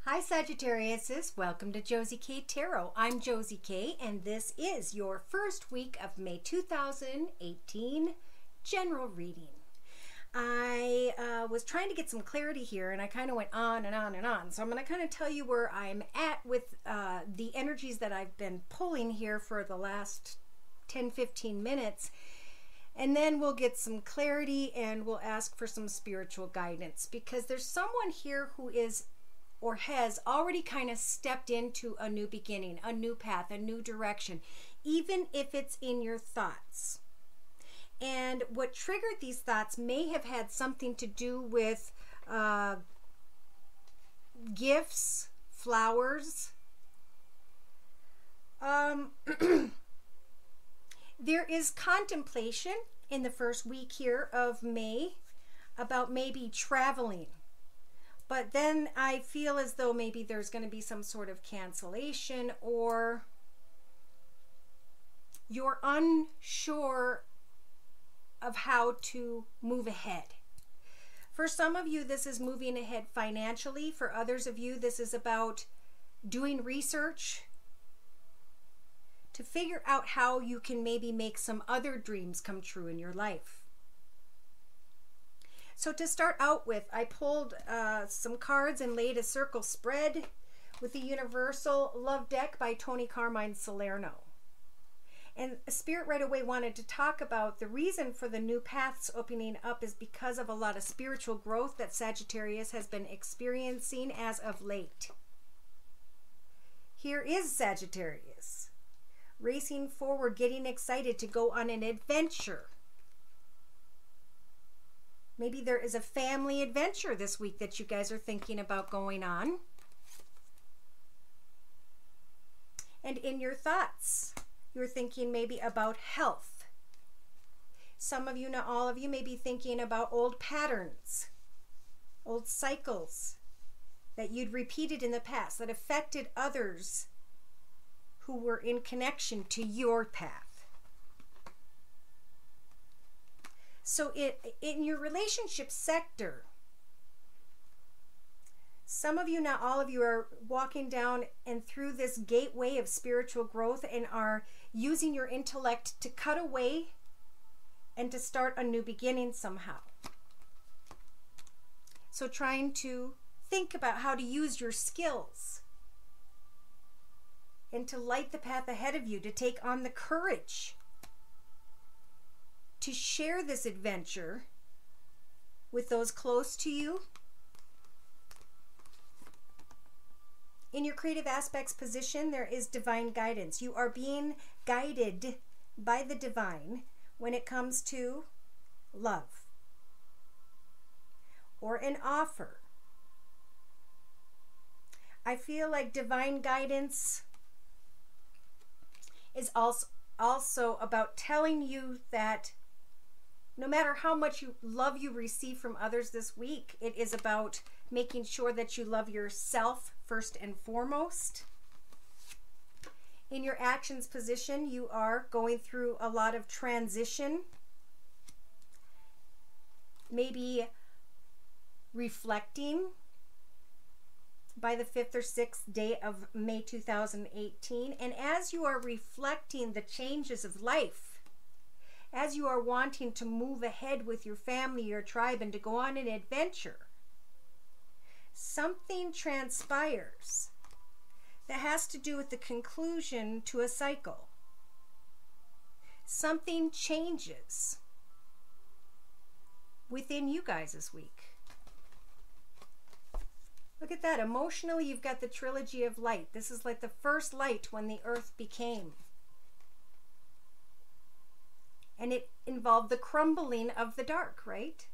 Hi Sagittariuses, welcome to Josie K Tarot. I'm Josie K and this is your first week of May 2018 general reading. I was trying to get some clarity here and I kind of went on and on and on. So I'm going to kind of tell you where I'm at with the energies that I've been pulling here for the last 10-15 minutes. And then we'll get some clarity and we'll ask for some spiritual guidance because there's someone here who is or has already kind of stepped into a new beginning, a new path, a new direction, even if it's in your thoughts. And what triggered these thoughts may have had something to do with gifts, flowers. There is contemplation in the first week here of May about maybe traveling. But then I feel as though maybe there's going to be some sort of cancellation or you're unsure of how to move ahead. For some of you, this is moving ahead financially. For others of you, this is about doing research to figure out how you can maybe make some other dreams come true in your life. So to start out with, I pulled some cards and laid a circle spread with the Universal Love Deck by Tony Carmine Salerno. And Spirit right away wanted to talk about the reason for the new paths opening up is because of a lot of spiritual growth that Sagittarius has been experiencing as of late. Here is Sagittarius, racing forward, getting excited to go on an adventure. Maybe there is a family adventure this week that you guys are thinking about going on. And in your thoughts, you're thinking maybe about health. Some of you, not all of you, may be thinking about old patterns, old cycles that you'd repeated in the past that affected others who were in connection to your path. So in your relationship sector, some of you, not all of you, are walking down and through this gateway of spiritual growth and are using your intellect to cut away and to start a new beginning somehow. So trying to think about how to use your skills and to light the path ahead of you, to take on the courage to share this adventure with those close to you. In your creative aspects position, there is divine guidance. You are being guided by the divine when it comes to love or an offer. I feel like divine guidance is also about telling you that no matter how much love you receive from others this week, it is about making sure that you love yourself first and foremost. In your actions position, you are going through a lot of transition, maybe reflecting by the 5th or 6th day of May 2018. And as you are reflecting the changes of life, as you are wanting to move ahead with your family, your tribe, and to go on an adventure, something transpires that has to do with the conclusion to a cycle. Something changes within you guys this week. Look at that. Emotionally, you've got the trilogy of light. This is like the first light when the earth became. And it involved the crumbling of the dark, right?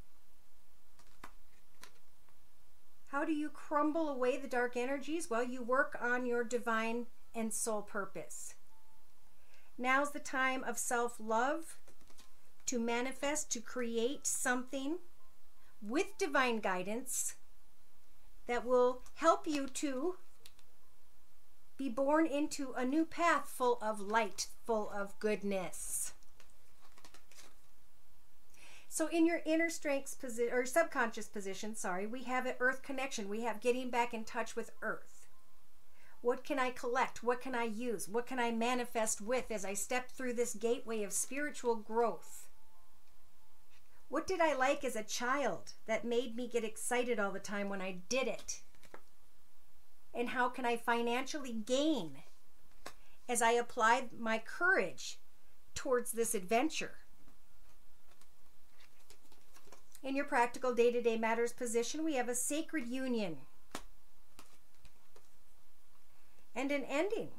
How do you crumble away the dark energies? Well, you work on your divine and soul purpose. Now's the time of self-love to manifest, to create something with divine guidance that will help you to be born into a new path full of light, full of goodness. So in your inner strengths position, or subconscious position, sorry, we have an earth connection. We have getting back in touch with earth. What can I collect? What can I use? What can I manifest with as I step through this gateway of spiritual growth? What did I like as a child that made me get excited all the time when I did it? And how can I financially gain as I apply my courage towards this adventure? In your practical day-to-day matters position, we have a sacred union and an ending.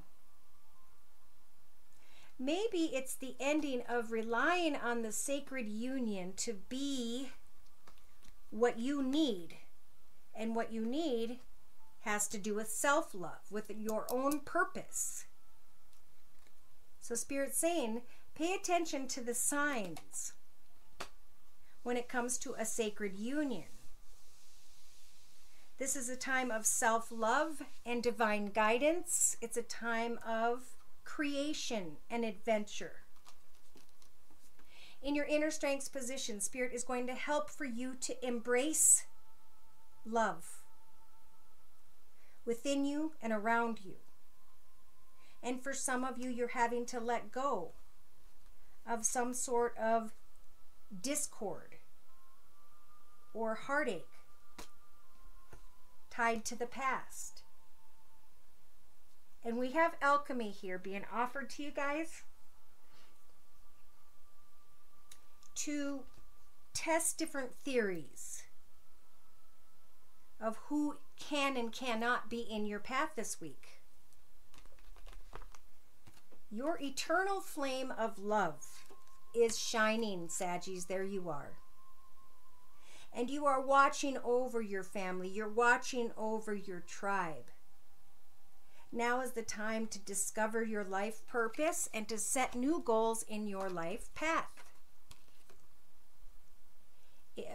Maybe it's the ending of relying on the sacred union to be what you need. And what you need has to do with self-love, with your own purpose. So Spirit's saying, pay attention to the signs when it comes to a sacred union. This is a time of self-love and divine guidance. It's a time of creation and adventure. In your inner strengths position, Spirit is going to help for you to embrace love within you and around you. And for some of you, you're having to let go of some sort of discord or heartache tied to the past. And we have alchemy here being offered to you guys to test different theories of who can and cannot be in your path this week. Your eternal flame of love is shining, Saggies. There you are. And you are watching over your family. You're watching over your tribe. Now is the time to discover your life purpose and to set new goals in your life path.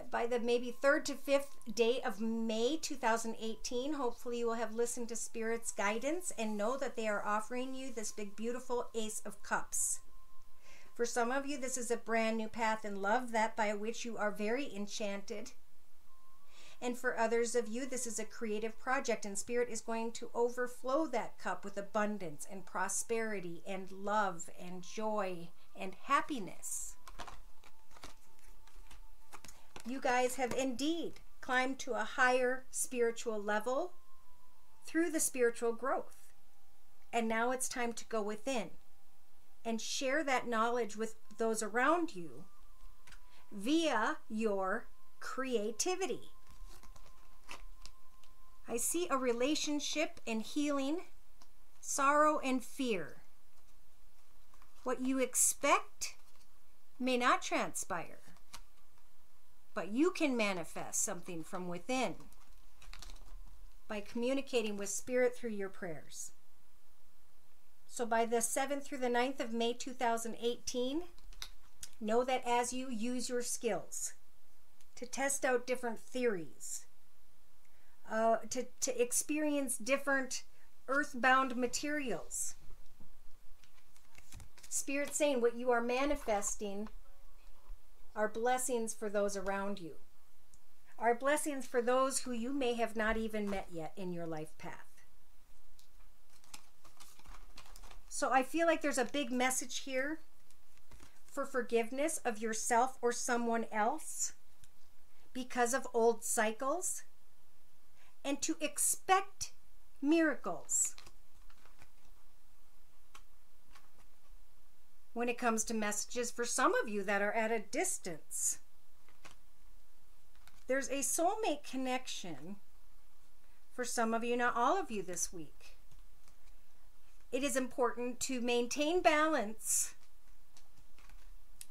By the maybe 3rd to 5th day of May 2018, hopefully you will have listened to Spirit's guidance and know that they are offering you this big, beautiful Ace of Cups. For some of you, this is a brand new path in love, that by which you are very enchanted. And for others of you, this is a creative project, and Spirit is going to overflow that cup with abundance and prosperity and love and joy and happiness. You guys have indeed climbed to a higher spiritual level through the spiritual growth. And now it's time to go within and share that knowledge with those around you via your creativity. I see a relationship and healing, sorrow and fear. What you expect may not transpire, but you can manifest something from within by communicating with Spirit through your prayers. So by the 7th through the 9th of May 2018, know that as you use your skills to test out different theories, to experience different earthbound materials, Spirit's saying what you are manifesting are blessings for those around you, are blessings for those who you may have not even met yet in your life path. So I feel like there's a big message here for forgiveness of yourself or someone else because of old cycles, and to expect miracles when it comes to messages for some of you that are at a distance. There's a soulmate connection for some of you, not all of you, this week. It is important to maintain balance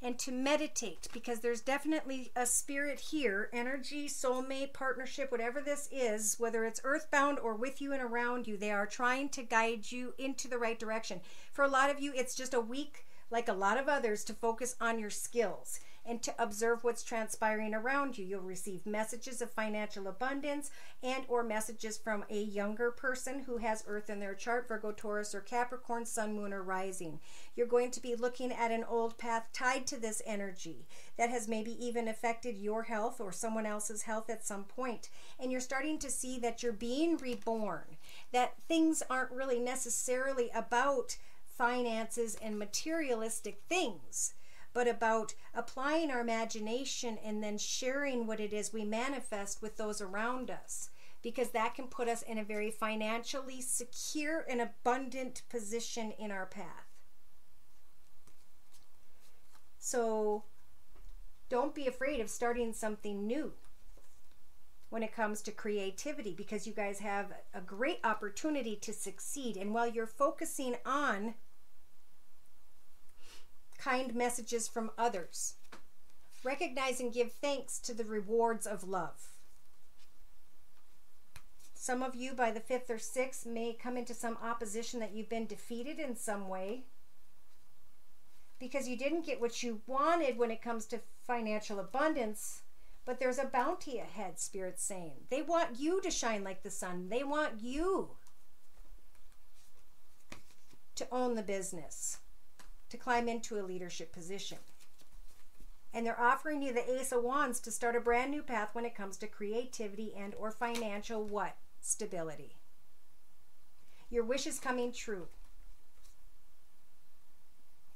and to meditate, because there's definitely a spirit here, energy, soulmate, partnership, whatever this is, whether it's earthbound or with you and around you, they are trying to guide you into the right direction. For a lot of you, it's just a week, like a lot of others, to focus on your skills and to observe what's transpiring around you. You'll receive messages of financial abundance and or messages from a younger person who has Earth in their chart, Virgo, Taurus, or Capricorn, Sun, Moon, or Rising. You're going to be looking at an old path tied to this energy that has maybe even affected your health or someone else's health at some point. And you're starting to see that you're being reborn, that things aren't really necessarily about finances and materialistic things, but about applying our imagination and then sharing what it is we manifest with those around us, because that can put us in a very financially secure and abundant position in our path. So don't be afraid of starting something new when it comes to creativity, because you guys have a great opportunity to succeed. And while you're focusing on kind messages from others, recognize and give thanks to the rewards of love. Some of you by the 5th or 6th may come into some opposition that you've been defeated in some way because you didn't get what you wanted when it comes to financial abundance. But there's a bounty ahead, Spirit's saying. They want you to shine like the sun. They want you to own the business, to climb into a leadership position. And they're offering you the Ace of Wands to start a brand new path when it comes to creativity and or financial what? Stability. Your wish is coming true.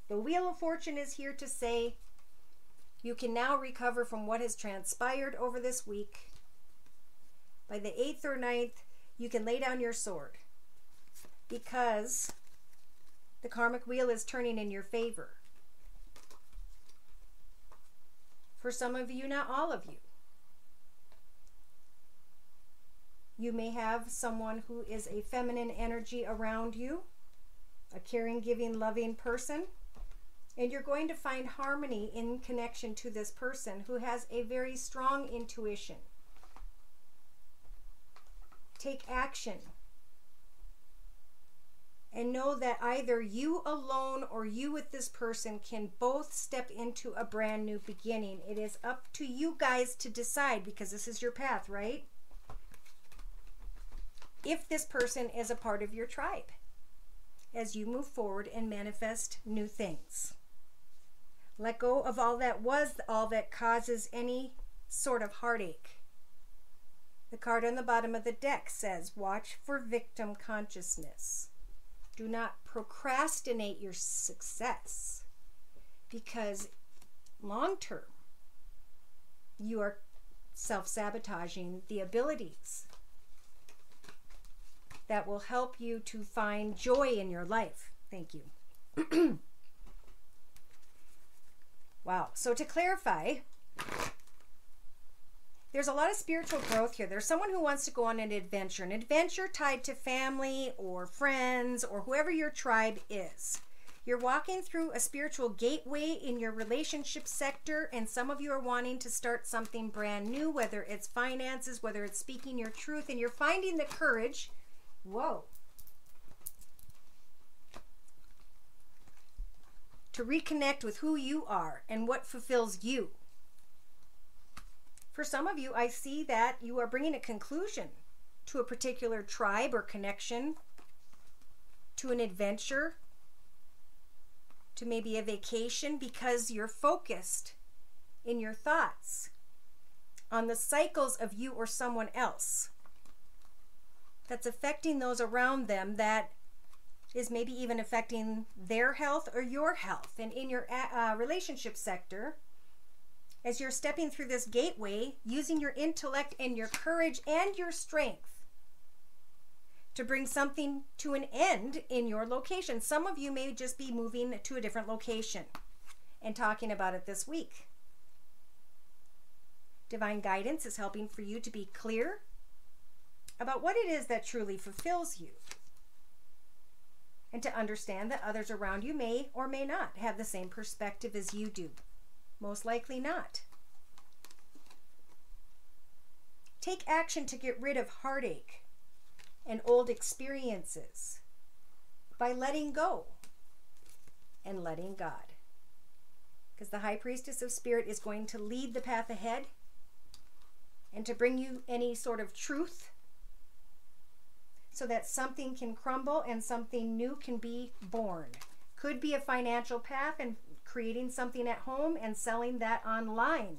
The Wheel of Fortune is here to say you can now recover from what has transpired over this week. By the 8th or 9th, you can lay down your sword, because the karmic wheel is turning in your favor. For some of you, not all of you. You may have someone who is a feminine energy around you, a caring, giving, loving person. And you're going to find harmony in connection to this person who has a very strong intuition. Take action. And know that either you alone or you with this person can both step into a brand new beginning. It is up to you guys to decide, because this is your path, right? If this person is a part of your tribe as you move forward and manifest new things. Let go of all that was, all that causes any sort of heartache. The card on the bottom of the deck says, watch for victim consciousness. Do not procrastinate your success, because long term, you are self-sabotaging the abilities that will help you to find joy in your life. Thank you. Wow. So to clarify, there's a lot of spiritual growth here. There's someone who wants to go on an adventure tied to family or friends or whoever your tribe is. You're walking through a spiritual gateway in your relationship sector, and some of you are wanting to start something brand new, whether it's finances, whether it's speaking your truth, and you're finding the courage, to reconnect with who you are and what fulfills you. For some of you, I see that you are bringing a conclusion to a particular tribe or connection, to an adventure, to maybe a vacation, because you're focused in your thoughts on the cycles of you or someone else that's affecting those around them, that is maybe even affecting their health or your health. And in your relationship sector, as you're stepping through this gateway, using your intellect and your courage and your strength to bring something to an end in your location. Some of you may just be moving to a different location and talking about it this week. Divine guidance is helping for you to be clear about what it is that truly fulfills you, and to understand that others around you may or may not have the same perspective as you do. Most likely not. Take action to get rid of heartache and old experiences by letting go and letting God. because the High Priestess of Spirit is going to lead the path ahead and to bring you any sort of truth so that something can crumble and something new can be born. Could be a financial path and creating something at home and selling that online.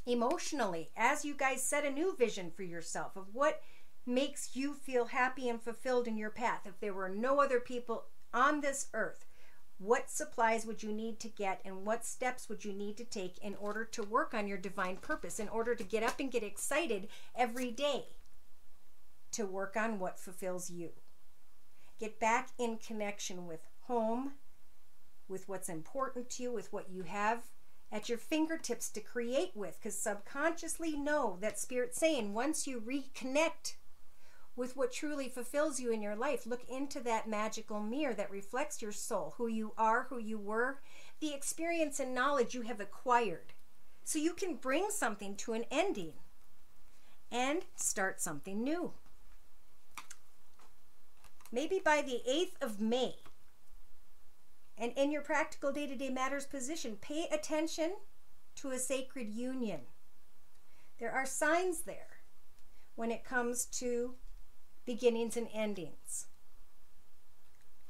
Emotionally, as you guys set a new vision for yourself of what makes you feel happy and fulfilled in your path. If there were no other people on this earth, what supplies would you need to get and what steps would you need to take in order to work on your divine purpose, in order to get up and get excited every day to work on what fulfills you? Get back in connection with home, with what's important to you, with what you have at your fingertips to create with, because subconsciously know that Spirit's saying once you reconnect with what truly fulfills you in your life, look into that magical mirror that reflects your soul, who you are, who you were, the experience and knowledge you have acquired, so you can bring something to an ending and start something new. Maybe by the 8th of May, and in your practical day-to-day matters position, pay attention to a sacred union. There are signs there when it comes to beginnings and endings.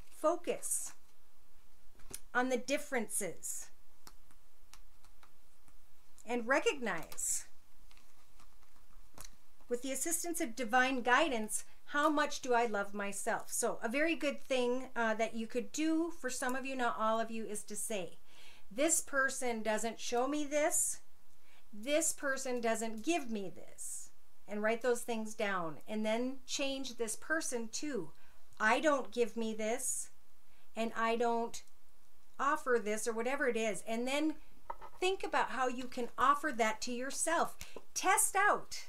Focus on the differences and recognize, with the assistance of divine guidance, how much do I love myself? So a very good thing that you could do for some of you, not all of you, is to say, this person doesn't show me this. This person doesn't give me this. And write those things down. And then change this person to, I don't give me this. And I don't offer this, or whatever it is. And then think about how you can offer that to yourself. Test out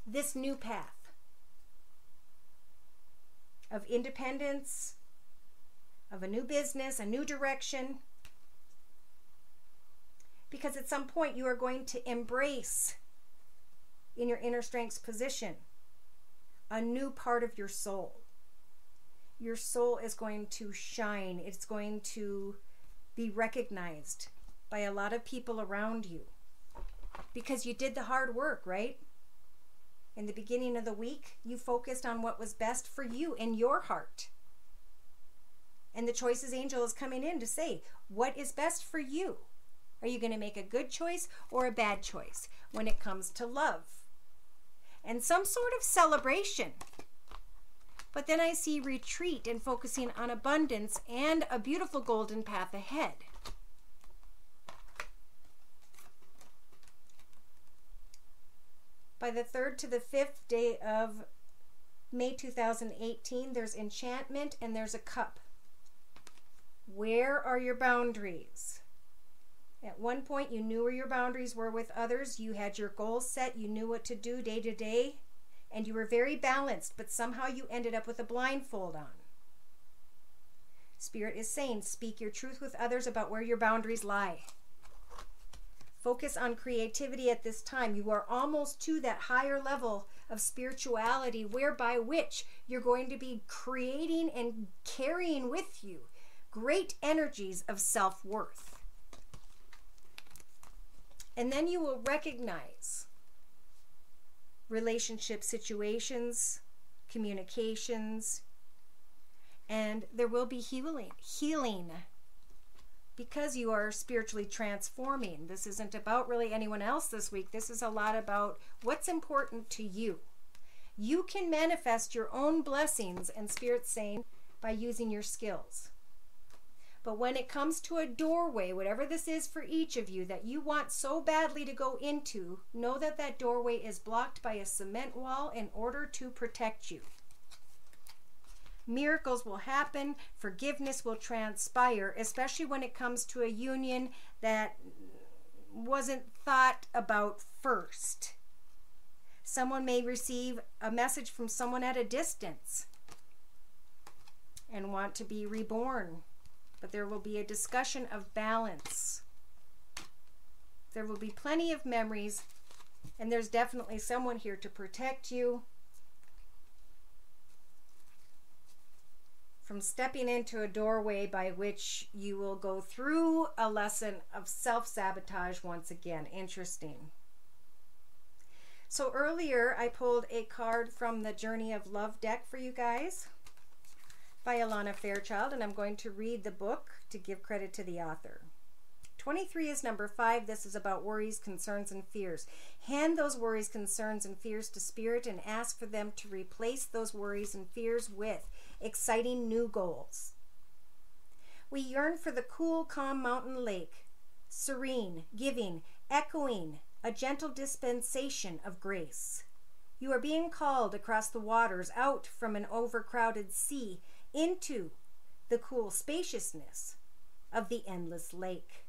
this new path of independence, of a new business, a new direction. Because at some point you are going to embrace, in your inner strength's position, a new part of your soul. Your soul is going to shine. It's going to be recognized by a lot of people around you. Because you did the hard work, right? In the beginning of the week, you focused on what was best for you in your heart. And the Choices Angel is coming in to say, what is best for you? Are you going to make a good choice or a bad choice when it comes to love? And some sort of celebration. But then I see retreat and focusing on abundance and a beautiful golden path ahead. By the 3rd to the 5th day of May 2018, there's enchantment and there's a cup. Where are your boundaries? At one point, you knew where your boundaries were with others. You had your goals set. You knew what to do day to day. And you were very balanced, but somehow you ended up with a blindfold on. Spirit is saying, speak your truth with others about where your boundaries lie. Focus on creativity at this time. You are almost to that higher level of spirituality whereby which you're going to be creating and carrying with you great energies of self-worth. And then you will recognize relationship situations, communications, and there will be healing. Because you are spiritually transforming. This isn't about really anyone else this week. This is a lot about what's important to you. You can manifest your own blessings, and Spirit's saying, by using your skills. But when it comes to a doorway, whatever this is for each of you that you want so badly to go into, know that that doorway is blocked by a cement wall in order to protect you. Miracles will happen, forgiveness will transpire, especially when it comes to a union that wasn't thought about first. Someone may receive a message from someone at a distance and want to be reborn, but there will be a discussion of balance. There will be plenty of memories, and there's definitely someone here to protect you from stepping into a doorway by which you will go through a lesson of self-sabotage once again. Interesting. So earlier I pulled a card from the Journey of Love deck for you guys by Alana Fairchild, and I'm going to read the book to give credit to the author. 23 is number 5. This is about worries, concerns, and fears. Hand those worries, concerns, and fears to Spirit and ask for them to replace those worries and fears with exciting new goals. We yearn for the cool, calm mountain lake, serene, giving, echoing, a gentle dispensation of grace. You are being called across the waters, out from an overcrowded sea, into the cool spaciousness of the endless lake.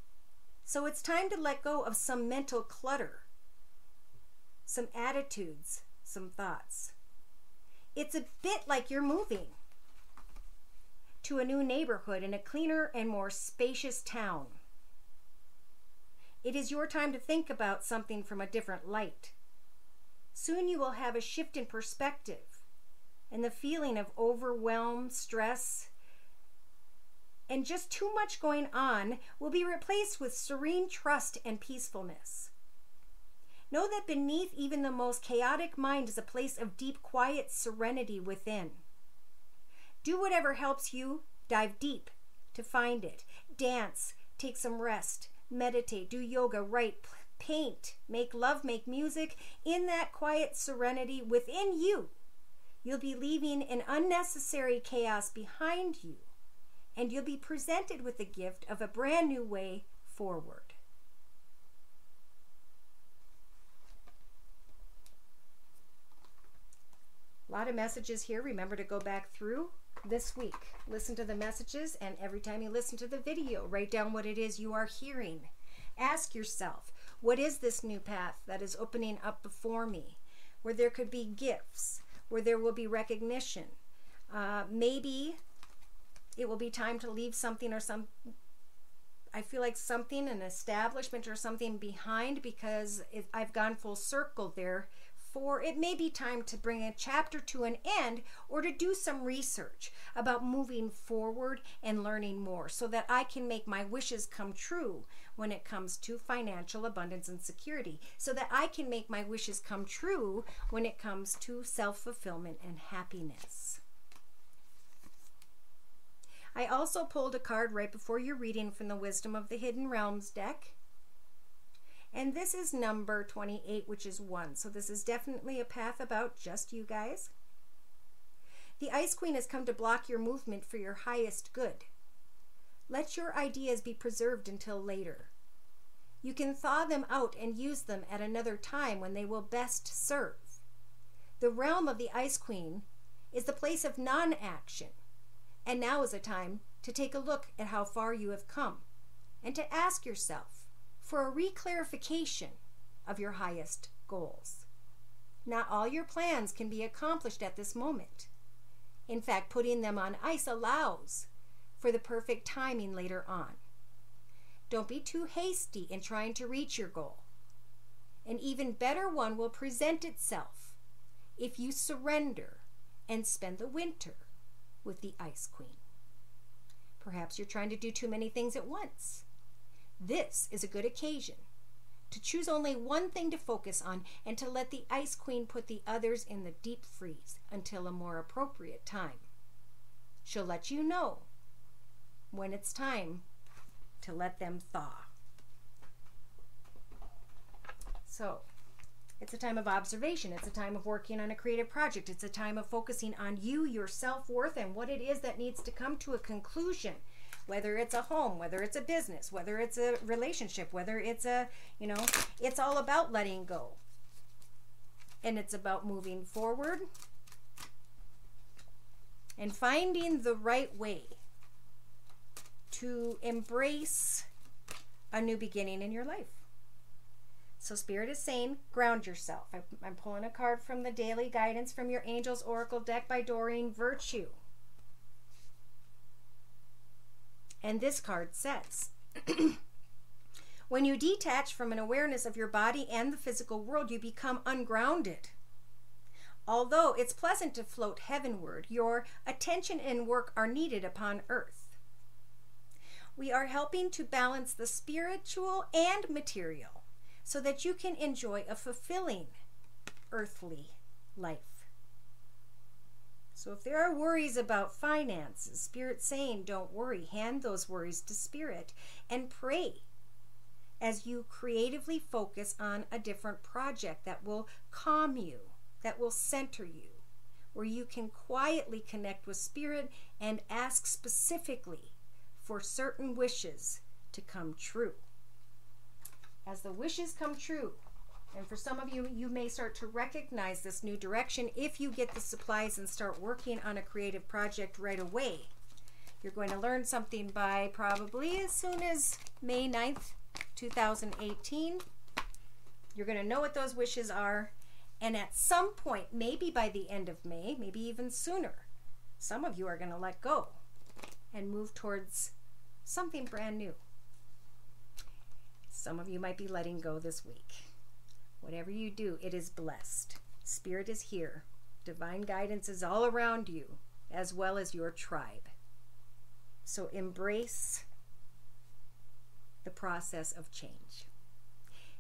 So it's time to let go of some mental clutter, some attitudes, some thoughts. It's a bit like you're moving to a new neighborhood in a cleaner and more spacious town. It is your time to think about something from a different light. Soon you will have a shift in perspective, and the feeling of overwhelm, stress, and just too much going on will be replaced with serene trust and peacefulness. Know that beneath even the most chaotic mind is a place of deep, quiet serenity within. Do whatever helps you dive deep to find it. Dance, take some rest, meditate, do yoga, write, paint, make love, make music. In that quiet serenity within you, you'll be leaving an unnecessary chaos behind you, and you'll be presented with the gift of a brand new way forward. A lot of messages here. Remember to go back through this week. Listen to the messages, and every time you listen to the video, write down what it is you are hearing. Ask yourself, what is this new path that is opening up before me, where there could be gifts, where there will be recognition. Maybe it will be time to leave something or I feel like something, an establishment or something behind, because I've gone full circle there. For it may be time to bring a chapter to an end, or to do some research about moving forward and learning more, so that I can make my wishes come true when it comes to financial abundance and security, so that I can make my wishes come true when it comes to self-fulfillment and happiness. I also pulled a card right before your reading from the Wisdom of the Hidden Realms deck. And this is number 28, which is 1. So this is definitely a path about just you guys. The Ice Queen has come to block your movement for your highest good. Let your ideas be preserved until later. You can thaw them out and use them at another time when they will best serve. The realm of the Ice Queen is the place of non-action. And now is a time to take a look at how far you have come, and to ask yourself for a reclarification of your highest goals. Not all your plans can be accomplished at this moment. In fact, putting them on ice allows for the perfect timing later on. Don't be too hasty in trying to reach your goal. An even better one will present itself if you surrender and spend the winter with the Ice Queen. Perhaps you're trying to do too many things at once. This is a good occasion to choose only one thing to focus on, and to let the Ice Queen put the others in the deep freeze until a more appropriate time. She'll let you know when it's time to let them thaw. So, it's a time of observation. It's a time of working on a creative project. It's a time of focusing on you, your self-worth, and what it is that needs to come to a conclusion. Whether it's a home, whether it's a business, whether it's a relationship, whether it's it's all about letting go. And it's about moving forward and finding the right way to embrace a new beginning in your life. So Spirit is saying, ground yourself. I'm pulling a card from the Daily Guidance from Your Angels Oracle deck by Doreen Virtue. And this card says, when you detach from an awareness of your body and the physical world, you become ungrounded. Although it's pleasant to float heavenward, your attention and work are needed upon earth. We are helping to balance the spiritual and material so that you can enjoy a fulfilling earthly life. So if there are worries about finances, Spirit's saying, don't worry. Hand those worries to Spirit and pray as you creatively focus on a different project that will calm you, that will center you, where you can quietly connect with Spirit and ask specifically for certain wishes to come true. As the wishes come true, and for some of you, you may start to recognize this new direction if you get the supplies and start working on a creative project right away. You're going to learn something by probably as soon as May 9th, 2018. You're going to know what those wishes are. And at some point, maybe by the end of May, maybe even sooner, some of you are going to let go and move towards something brand new. Some of you might be letting go this week. Whatever you do, it is blessed. Spirit is here. Divine guidance is all around you, as well as your tribe. So embrace the process of change.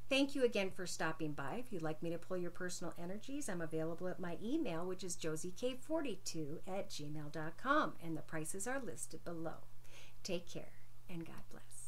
Thank you again for stopping by. If you'd like me to pull your personal energies, I'm available at my email, which is josiek42@gmail.com, and the prices are listed below. Take care, and God bless.